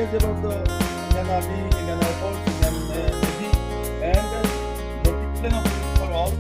details about the Indian Army, Indian Air Force, Indian Navy, and the discipline of for all.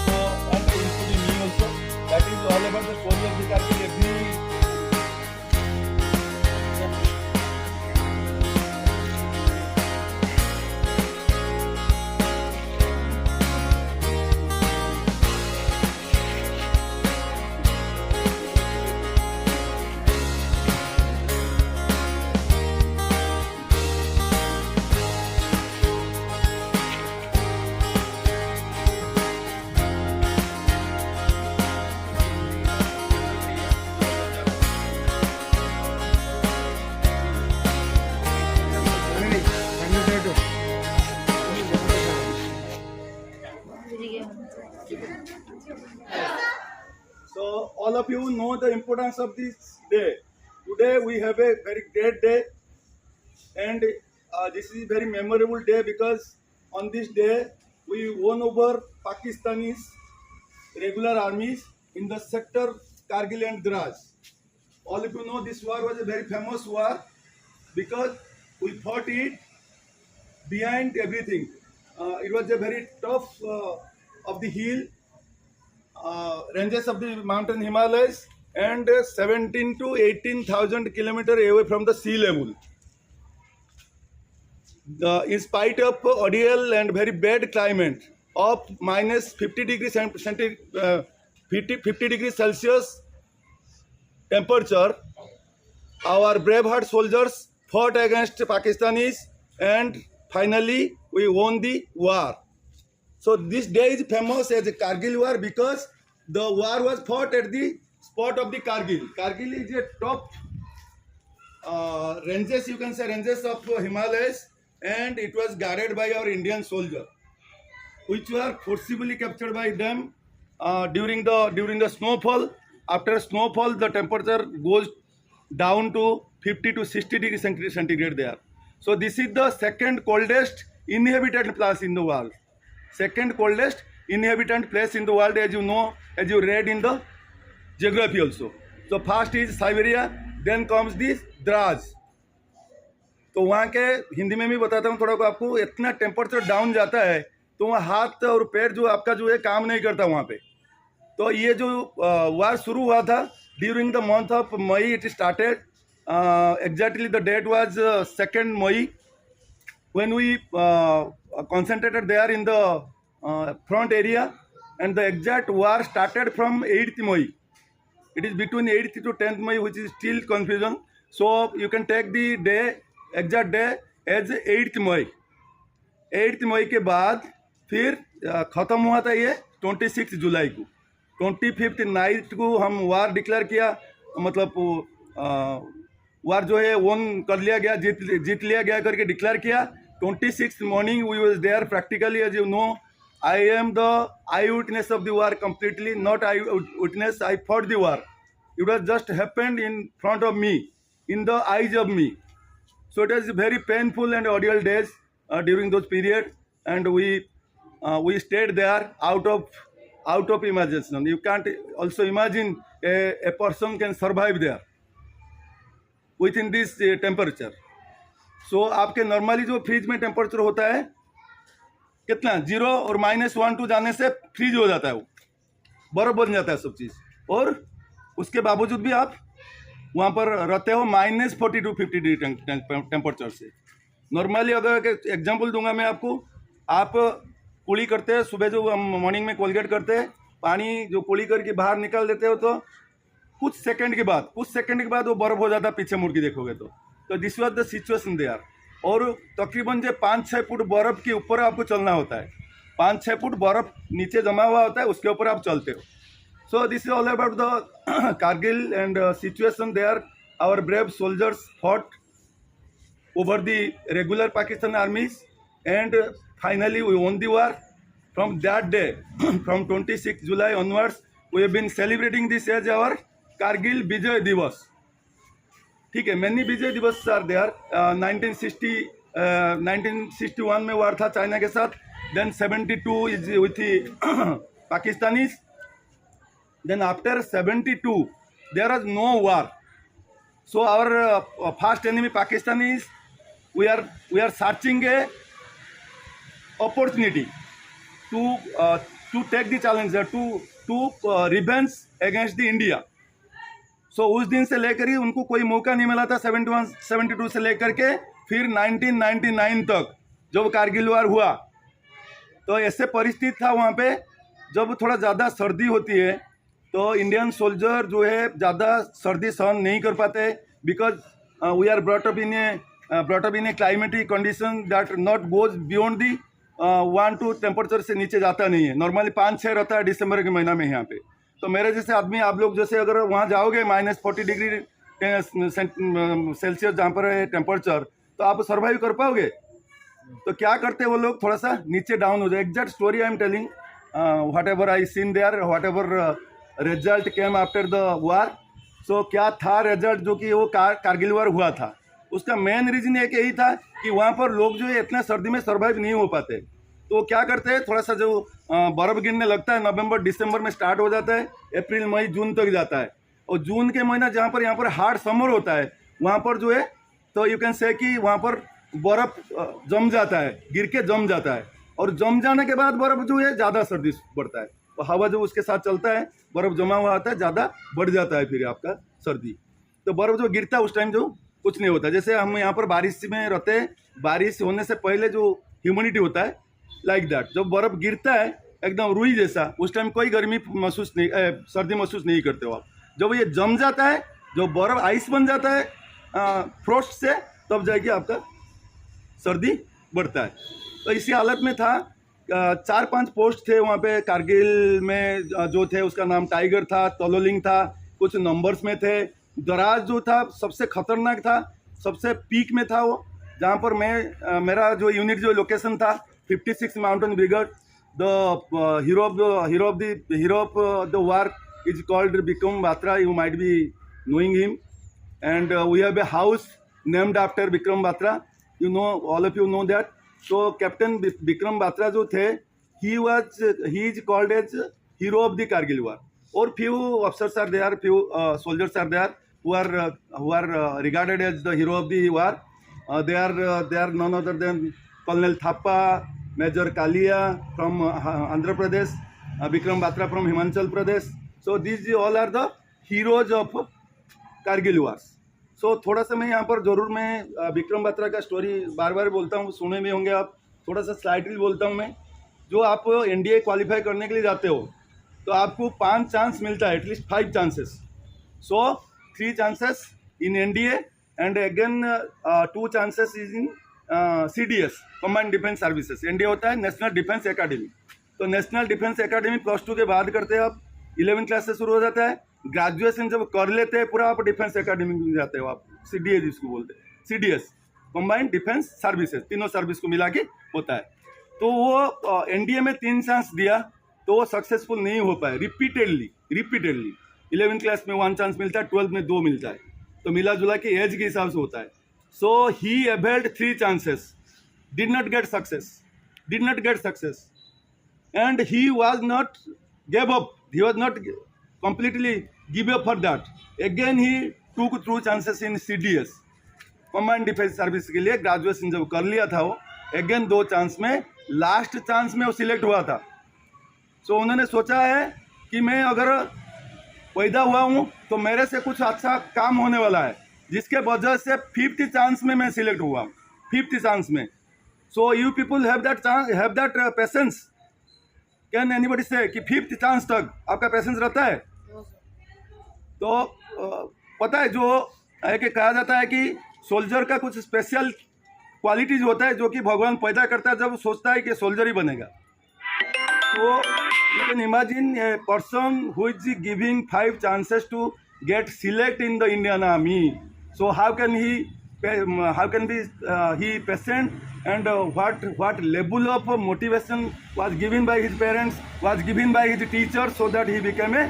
So, and including me also. That is all about the story of the Kargil. Every So all of you know the importance of this day. Today we have a very great day, and this is a very memorable day because on this day we won over Pakistanis regular armies in the sector Kargil and Dras. All of you know this war was a very famous war because we fought it behind everything. It was a very tough of the hill ranges of the mountain Himalayas and 17 to 18,000 kilometers away from the sea level. In spite of ideal and very bad climate of minus 50 degrees 50 degrees Celsius temperature, our braveheart soldiers fought against Pakistanis and finally we won the war. So this day is famous as a Kargil war because the war was fought at the spot of the Kargil. Kargil is a top ranges, you can say ranges of Himalayas, and it was guarded by our Indian soldiers, which were forcibly captured by them during the snowfall. After snowfall, the temperature goes down to 50 to 60 degrees centigrade there. So this is the second coldest inhabited place in the world. Second coldest inhabited place in the world, as you know, as you read in the geography also. So first is Siberia, then comes this Dras. तो वहाँ के हिंदी में भी बताता हूँ थोड़ा को आपको, इतना टेम्परेचर डाउन जाता है तो वहाँ हाथ और पैर जो आपका जो है काम नहीं करता वहाँ पे. तो ये जो वार शुरू हुआ था during the month of May, it started exactly the date was 2nd May when we concentrated there in the front area, and the exact war started from 8th May. It is between 8th to 10th May, which is still confusion. So you can take the day, exact day as 8th May. 8th May के बाद फिर ख़त्म हुआ था ये 26 जुलाई को. 25th night को हम वार डिक्लेयर किया, मतलब वार जो है वोन कर लिया गया, जीत लिया गया करके डिक्लेयर किया. 26th morning we was there practically, as you know. I am the eyewitness of the war completely, not eyewitness. I fought the war. It was just happened in front of me, in the eyes of me. So it was very painful and ordeal days during those period, and we stayed there out of imagination. You can't also imagine a person can survive there within this temperature. So आपके normally जो freeze में temperature होता है कितना 0 और -1 2 जाने से freeze हो जाता है, वो बर्फ बन जाता है सब चीज़, और उसके बावजूद भी आप वहाँ पर रहते हो -40 to 50 डिग्री टेम्परेचर से. नॉर्मली अगर एग्जांपल दूंगा मैं आपको, आप कुली करते हैं सुबह, जो हम मॉर्निंग में कोलगेट करते हैं, पानी जो कुली करके बाहर निकाल देते हो तो कुछ सेकंड के बाद वो बर्फ हो जाता है, पीछे मुड़ के देखोगे तो this was the situation there. और तकरीबन जो 5-6 फुट बर्फ़ के ऊपर आपको चलना होता है, 5-6 फुट बर्फ़ नीचे जमा हुआ होता है, उसके ऊपर आप चलते हो. So this is all about the Kargil and situation there. Our brave soldiers fought over the regular Pakistan armies and finally we won the war. From that day, from 26 July onwards, we have been celebrating this as our Kargil Vijay Divas. ठीक है, many विजय दिवस are there. 1961 में वार था China के साथ, then 72 is with Pakistanis, then after 72 there is no war. So our first enemy Pakistanis we are searching a opportunity to take the challenge to revenge against the India. सो उस दिन से लेकर ही उनको कोई मौका नहीं मिला था 71-72 से लेकर के फिर 1999 तक जब कारगिल वार हुआ। तो ऐसे परिस्थिति था वहाँ पे, जब थोड़ा ज़्यादा सर्दी होती है तो इंडियन सोल्जर जो है ज़्यादा सर्दी सहन नहीं कर पाते, because we are brought up in a climatic condition that not goes beyond the 1-2 temperature से नीचे जाता नहीं है। नॉर्मली 5-6 रहता है दिसंबर के महीना में यहाँ पे। तो मेरे जैसे आदमी, आप लोग जैसे अगर वहाँ जाओगे -40 डिग्री सेल्सियस जहाँ पर है टेम्परेचर, तो आप सर्वाइव कर पाओगे? तो क्या करते वो लोग, थोड़ा सा नीचे डाउन हो जाए। Exact story I am telling, whatever I seen there, whatever result came after the war. So क्या था रिजल्ट, जो कि वो कारगिल वार हुआ था, उसका मेन रीज़न एक यही था कि वहाँ पर लोग जो है इतना सर्दी में सर्वाइव नहीं हो पाते। तो वो क्या करते हैं, थोड़ा सा जो बर्फ़ गिरने लगता है नवंबर दिसंबर में स्टार्ट हो जाता है, अप्रैल मई जून तक जाता है। और जून के महीना जहाँ पर यहाँ पर हार्ड समर होता है, वहाँ पर जो है तो यू कैन से कि वहाँ पर बर्फ़ जम जाता है, गिर के जम जाता है। और जम जाने के बाद बर्फ़ जो है ज़्यादा सर्दी बढ़ता है, तो हवा जो उसके साथ चलता है, बर्फ़ जमा हुआ आता है, ज़्यादा बढ़ जाता है फिर आपका सर्दी। तो बर्फ़ जो गिरता है उस टाइम जो कुछ नहीं होता। जैसे हम यहाँ पर बारिश में रहते हैं, बारिश होने से पहले जो ह्यूमिडिटी होता है, लाइक दैट जब बर्फ़ गिरता है एकदम रुई जैसा, उस टाइम कोई गर्मी महसूस नहीं, सर्दी महसूस नहीं करते हो आप। जब ये जम जाता है, जो बर्फ़ आइस बन जाता है फ्रोस्ट से, तब जाके आपका सर्दी बढ़ता है। तो इसी हालत में था। 4-5 पोस्ट थे वहाँ पे कारगिल में, जो थे उसका नाम टाइगर था, तलोलिंग था, कुछ नंबर्स में थे। दराज जो था सबसे खतरनाक था, सबसे पीक में था वो, जहाँ पर मेरा जो यूनिट जो लोकेशन था 56 mountain brigade. The hero of the war is called Vikram Batra, you might be knowing him, and we have a house named after Vikram Batra, you know, all of you know that. So Captain Vikram Batra जो थे, he is called as hero of the Kargil war. और few officers are there, few soldiers are there who are regarded as the hero of the war. They are none other than Colonel Thappa, Major Kalia from Andhra Pradesh, Vikram Batra from Himachal Pradesh. So these all are the heroes of Kargil wars. So थोड़ा सा मैं यहाँ पर ज़रूर मैं विक्रम बत्रा का story बार बार बोलता हूँ, सुने भी होंगे आप, थोड़ा सा स्लाइटली बोलता हूँ मैं। जो आप एनडीए क्वालिफाई करने के लिए जाते हो तो आपको 5 चांस मिलता है, at least 5 chances. So 3 chances in NDA and again 2 chances is in CDS, combined defence services. NDA होता है नेशनल डिफेंस एकेडमी। तो नेशनल डिफेंस एकेडमी +2 के बाद करते हैं आप, 11 क्लास से शुरू हो जाता है। ग्रेजुएशन जब कर लेते हैं पूरा, आप डिफेंस एकेडमी में जाते हो आप, CDS जिसको बोलते हैं, CDS कम्बाइंड डिफेंस सर्विसेज, तीनों सर्विस को मिला के होता है। तो वो एनडीए में 3 चांस दिया तो वो सक्सेसफुल नहीं हो पाए। रिपीटेडली 11 क्लास में 1 चांस मिलता है, 12 में 2 मिलता है, तो मिला जुला के एज के हिसाब से होता है। So he availed 3 chances, did not get success and he was not gave up, he was not completely give up for that. Again he took 2 chances in CDS, combined defence service के लिए। Graduation जब कर लिया था वो, again 2 chance में, last chance में वो सिलेक्ट हुआ था। सो उन्होंने सोचा है कि मैं अगर पैदा हुआ हूँ तो मेरे से कुछ अच्छा काम होने वाला है, जिसके वजह से 5th चांस में मैं सिलेक्ट हुआ, 5th चांस में। So you people have that patience. Can anybody से कि 5th चांस तक आपका पेशेंस रहता है? तो पता है जो है कि कहा जाता है कि सोल्जर का कुछ स्पेशल क्वालिटीज होता है जो कि भगवान पैदा करता है जब सोचता है कि सोल्जर ही बनेगा। तो you can imagine a person who is giving 5 chances to get select in the Indian army. So how can be he patient and what level of motivation was given by his parents, was given by his teachers, so that he became a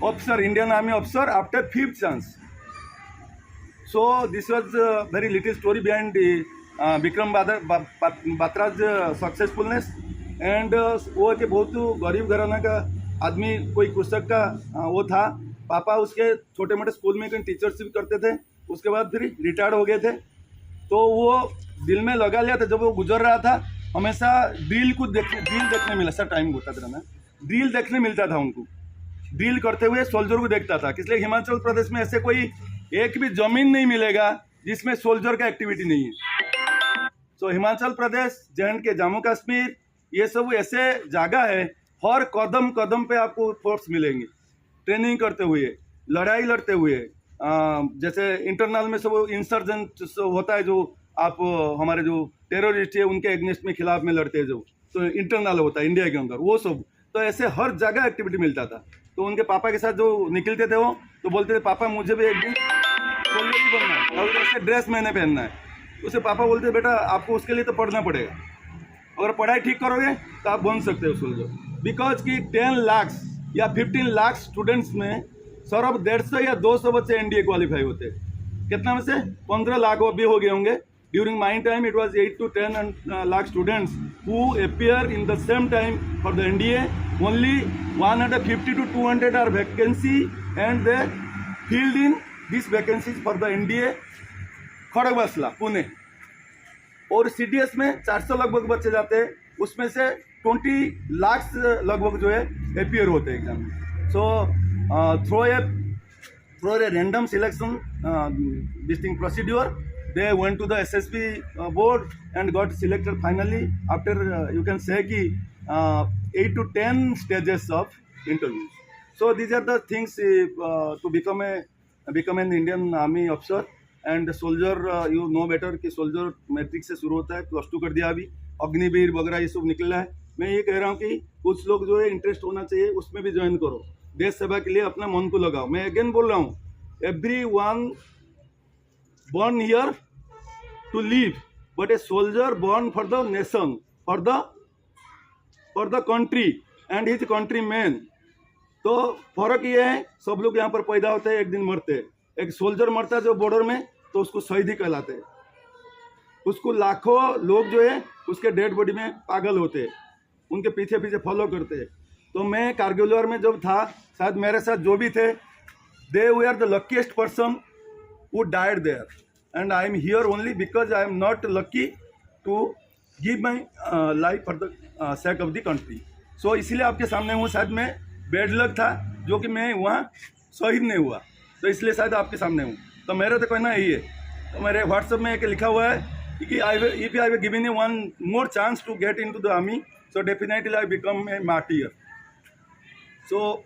officer, Indian Army officer after 5th chance. So this was a very little story behind the Vikram Batra's successfulness. And वो कि बहुत गरीब घराना का आदमी, कोई कृषक का वो था। पापा उसके छोटे मोटे स्कूल में कहीं टीचरशिप करते थे, उसके बाद फिर रिटायर्ड हो गए थे। तो वो दिल में लगा लिया था। जब वो गुजर रहा था हमेशा ड्रिल देखने मिला सर, टाइम होता था ना, ड्रिल देखने मिलता था उनको, ड्रिल करते हुए सोल्जर को देखता था। इसलिए हिमाचल प्रदेश में ऐसे कोई एक भी जमीन नहीं मिलेगा जिसमें सोल्जर का एक्टिविटी नहीं है। तो हिमाचल प्रदेश, J&K, जम्मू कश्मीर, ये सब ऐसे जगह है, हर कदम कदम पे आपको फोर्स मिलेंगे ट्रेनिंग करते हुए, लड़ाई लड़ते हुए। जैसे इंटरनल में सब इंसर्जेंट होता है, जो आप हमारे जो टेररिस्ट है उनके एगेंस्ट में खिलाफ में लड़ते हैं, जो तो इंटरनल होता है इंडिया के अंदर, वो सब। तो ऐसे हर जगह एक्टिविटी मिलता था। तो उनके पापा के साथ जो निकलते थे वो, तो बोलते थे पापा मुझे भी एक दिन सोल्जर ही बनना है और ऐसे ड्रेस मैंने पहनना है। उसे पापा बोलते बेटा आपको उसके लिए तो पढ़ना पड़ेगा, अगर पढ़ाई ठीक करोगे तो आप बन सकते हो सोल्जर। बिकॉज कि 10 लाख या 15 लाख स्टूडेंट्स में सिर्फ 150 या 200 बच्चे NDA क्वालिफाई होते हैं। कितना में से 15 लाख अभी हो गए होंगे। During my time it was 8 to 10 lakh students who appear in the same time for the NDA. Only 150 to 200 are vacancy and they filled in these vacancies for the NDA Khadakwasla Pune. और CDS में 400 लगभग बच्चे जाते हैं, उसमें से 20 लाख लगभग जो है अपियर होते हैं एग्जाम में। So through a random selection this thing procedure, they went to the SSB board and got selected finally after you can say ki 8 to 10 stages of interviews. So these are the things to become an Indian Army officer and soldier. You know better कि soldier matric से शुरू होता है, +2 कर दिया, अभी अग्निवीर वगैरह ये सब निकला है। मैं ये कह रहा हूँ कि कुछ लोग जो है इंटरेस्ट होना चाहिए, उसमें भी ज्वाइन करो, देश सेवा के लिए अपना मन को लगाओ। मैं अगेन बोल रहा हूँ, everyone born here to live, but a soldier born for the nation, for the country and his countrymen. तो फर्क ये है, सब लोग यहाँ पर पैदा होते हैं, एक दिन मरते हैं। एक सोल्जर मरता है जो बॉर्डर में, तो उसको शहीदी कहलाते हैं। उसको लाखों लोग जो है उसके डेड बॉडी में पागल होते हैं, उनके पीछे पीछे फॉलो करते हैं। तो मैं कारगिल वॉर में जब था, शायद मेरे साथ जो भी थे, they were the luckiest person who died there. And I am here only because I am not lucky to give my life for the sake of the country. So इसलिए आपके सामने हूँ। शायद मैं बैड लक था जो कि मैं वहाँ शहीद नहीं हुआ, तो इसलिए शायद आपके सामने हूँ। तो मेरा तो कहना यही है। तो मेरे व्हाट्सएप में एक लिखा हुआ है कि if I were given one more chance to get into the army, so definitely I become a martyr. So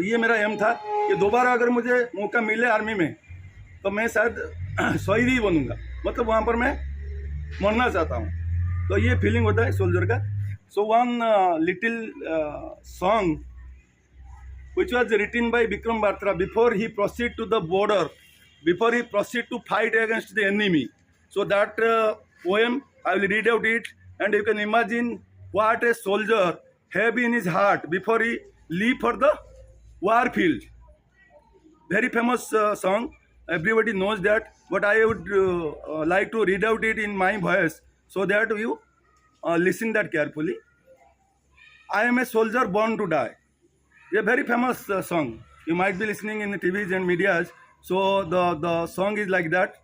ये मेरा एम था कि दोबारा अगर मुझे मौका मिले आर्मी में, तो मैं शायद शहीद ही बनूंगा, मतलब वहाँ पर मैं मरना चाहता हूँ। तो ये फीलिंग होता है सोल्जर का। So one little song which was written by Vikram Batra before he proceed to the border, before he proceed to fight against the enemy. So that poem I will read out it, and you can imagine what a soldier have in his heart before he leave for the war field. Very famous song, everybody knows that, but I would like to read out it in my voice so that you listen that carefully. I am a soldier born to die. A very famous song. You might be listening in the TVs and medias. So the song is like that.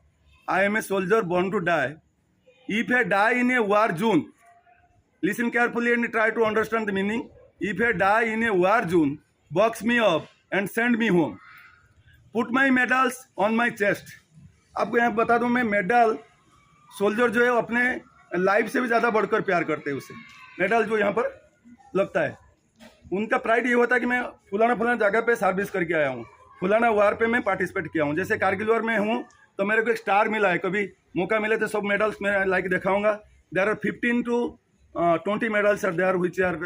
I am a soldier born to die. If I die in a war zone, listen carefully and try to understand the meaning. If I die in a war zone, box me up and send me home. Put my medals on my chest. आपको यहाँ बता दूँ, मैं medal, soldier जो है अपने life से भी ज़्यादा बढ़कर प्यार करते हैं उसे। मेडल जो यहाँ पर लगता है, उनका प्राइड ये होता है कि मैं फलाना जगह पे सर्विस करके आया हूँ, फलाना वार पे मैं पार्टिसिपेट किया हूँ। जैसे कारगिल वार में हूँ तो मेरे को एक स्टार मिला है, कभी मौका मिले तो सब मेडल्स मैं लाइक दिखाऊंगा। There are 15 to 20 medals are there which are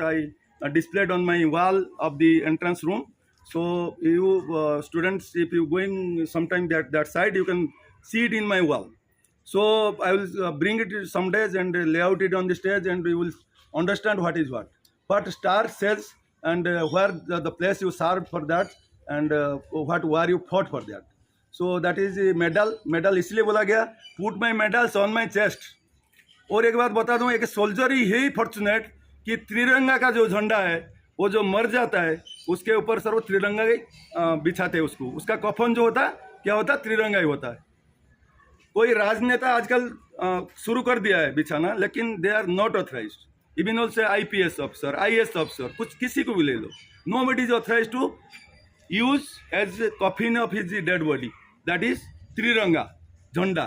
I displayed on my wall of the entrance room. So you students, if you going sometime that side, you can see it in my wall. So I will bring it some days and lay out it on the stage, and you will understand what is what star says, and where the place you served for that, and what war you fought for that. So that is medal. medal इसलिए बोला गया, put my medals on my chest. और एक बात बता दूं, एक soldier ही है फॉर्चुनेट कि त्रिरंगा का जो झंडा है, वो जो मर जाता है उसके ऊपर सर वो त्रिरंगा बिछाते हैं उसको। उसका कफन जो होता है क्या होता है, त्रिरंगा ही होता है। कोई राजनेता आजकल शुरू कर दिया है बिछाना, लेकिन they are not authorised. Even also IPS officer, IAS officer, कुछ किसी को भी ले लो, nobody is authorised to use as coffin of his dead body, that is त्रिरंगा झंडा।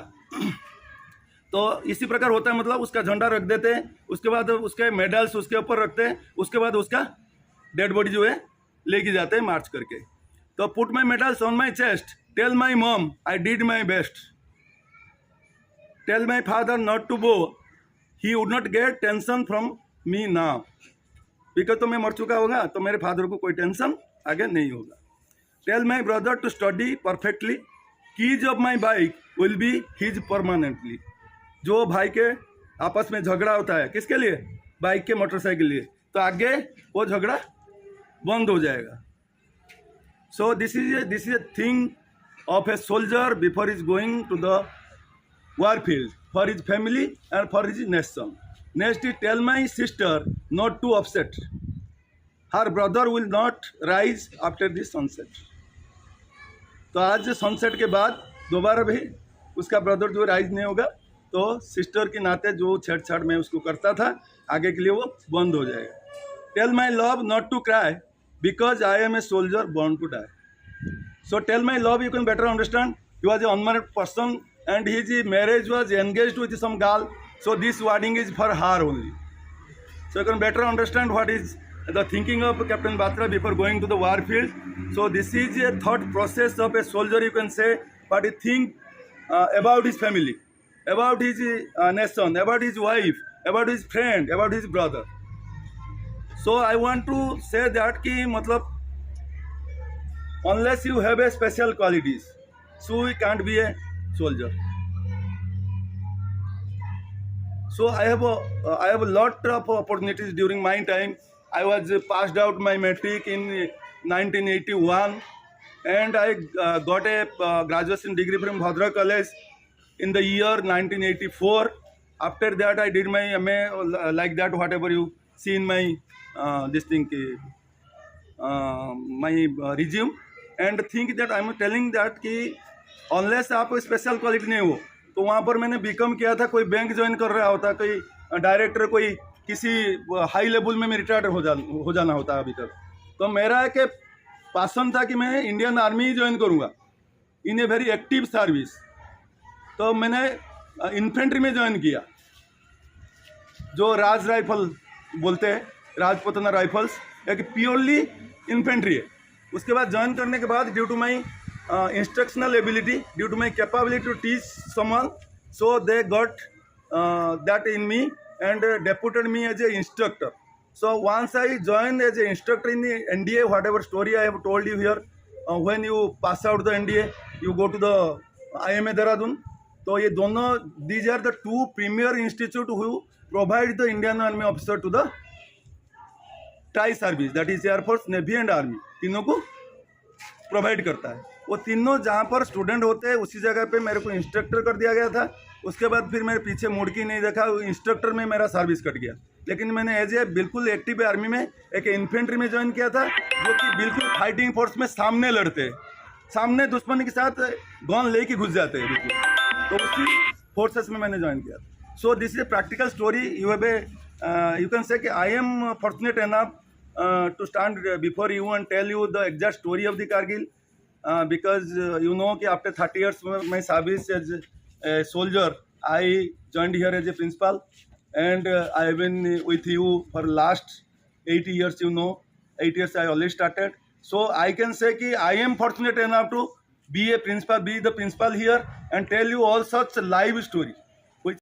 तो इसी प्रकार होता है, मतलब उसका झंडा रख देते हैं, उसके बाद उसके मेडल्स उसके ऊपर रखते हैं, उसके बाद उसका डेड बॉडी जो है लेके जाते हैं मार्च करके। तो put my medals on my chest, tell my mom I did my best, tell my father not to go, he would not get tension from me now, because तो मैं मर चुका होगा तो मेरे फादर को कोई टेंशन आगे नहीं होगा। Tell my brother to study perfectly, keys of my bike will be his permanently. जो भाई के आपस में झगड़ा होता है किसके लिए, बाइक के मोटरसाइकिल लिए, तो आगे वो झगड़ा बंद हो जाएगा। So this is a thing of a soldier before is going to the war field for his family and for his nation. Next, he tell my sister not to upset. Her brother will not rise after the sunset. तो आज sunset के बाद दोबारा भी उसका brother जो rise नहीं होगा, तो सिस्टर के नाते जो छेड़छाड़ में उसको करता था आगे के लिए वो बंद हो जाएगा। Tell my love not to cry because I am a soldier born to die. So tell my love you can better understand, he was a unmarried person and his marriage was engaged with some girl, so this wording is for her only. So you can better understand what is the thinking of Captain Batra before going to the war field. So this is a thought process of a soldier, you can say, what he think about his family, about his nation, about his wife, about his friend, about his brother. So I want to say that ki matlab unless you have a special qualities, so we can't be a soldier. So I have a lot of opportunities during my time. I was passed out my matric in 1981, and I got a graduation degree from Bhadra College in the year 1984. After that, I did my MA like that, whatever you see in my this thing, my resume, and think that I'm telling that कि unless आप special quality नहीं हो, तो वहाँ पर मैंने BCom किया था, कोई बैंक ज्वाइन कर रहा होता, कोई डायरेक्टर, कोई किसी हाई लेवल में मैं रिटायर्ड हो जाना होता अभी तक। तो मेरा एक पैशन था कि मैं इंडियन आर्मी ही ज्वाइन करूँगा इन ए वेरी एक्टिव सर्विस। तो मैंने इन्फेंट्री में ज्वाइन किया, जो राज राइफल बोलते हैं, राजपुतना राइफल्स, एक प्योरली इन्फेंट्री है। उसके बाद ज्वाइन करने के बाद due to my instructional ability, due to my capability to teach someone, so they got that in me and deputed me as a instructor. So once I joined as an instructor in the NDA, whatever story I have told you here, when you pass out the NDA, you go to the IMA Dehradun. So ये दोनों, these are the two premier institute who provide the Indian Army officer to the tri service, that is Air Force, Navy and Army, तीनों को provide करता है। वो तीनों जहाँ पर स्टूडेंट होते हैं उसी जगह पे मेरे को इंस्ट्रक्टर कर दिया गया था। उसके बाद फिर मेरे पीछे मुड़ के नहीं देखा, इंस्ट्रक्टर में मेरा सर्विस कट गया। लेकिन मैंने एज ए बिल्कुल एक्टिव आर्मी में एक इन्फेंट्री में ज्वाइन किया था, जो कि बिल्कुल फाइटिंग फोर्स में सामने लड़ते हैं, सामने दुश्मन के साथ गन लेके घुस जाते हैं बिल्कुल। तो उसी फोर्सेस में मैंने ज्वाइन किया था। So this is a practical story. You can say कि I am fortunate enough to stand before you and tell you the exact story of the Kargil, because you know कि after 30 years my service as a soldier, I joined here as a principal, and I have been with you for last 8 years. You know, 8 years I already started. So I can say कि I am fortunate enough to be a principal, be the principal here, and tell you all such live story. Which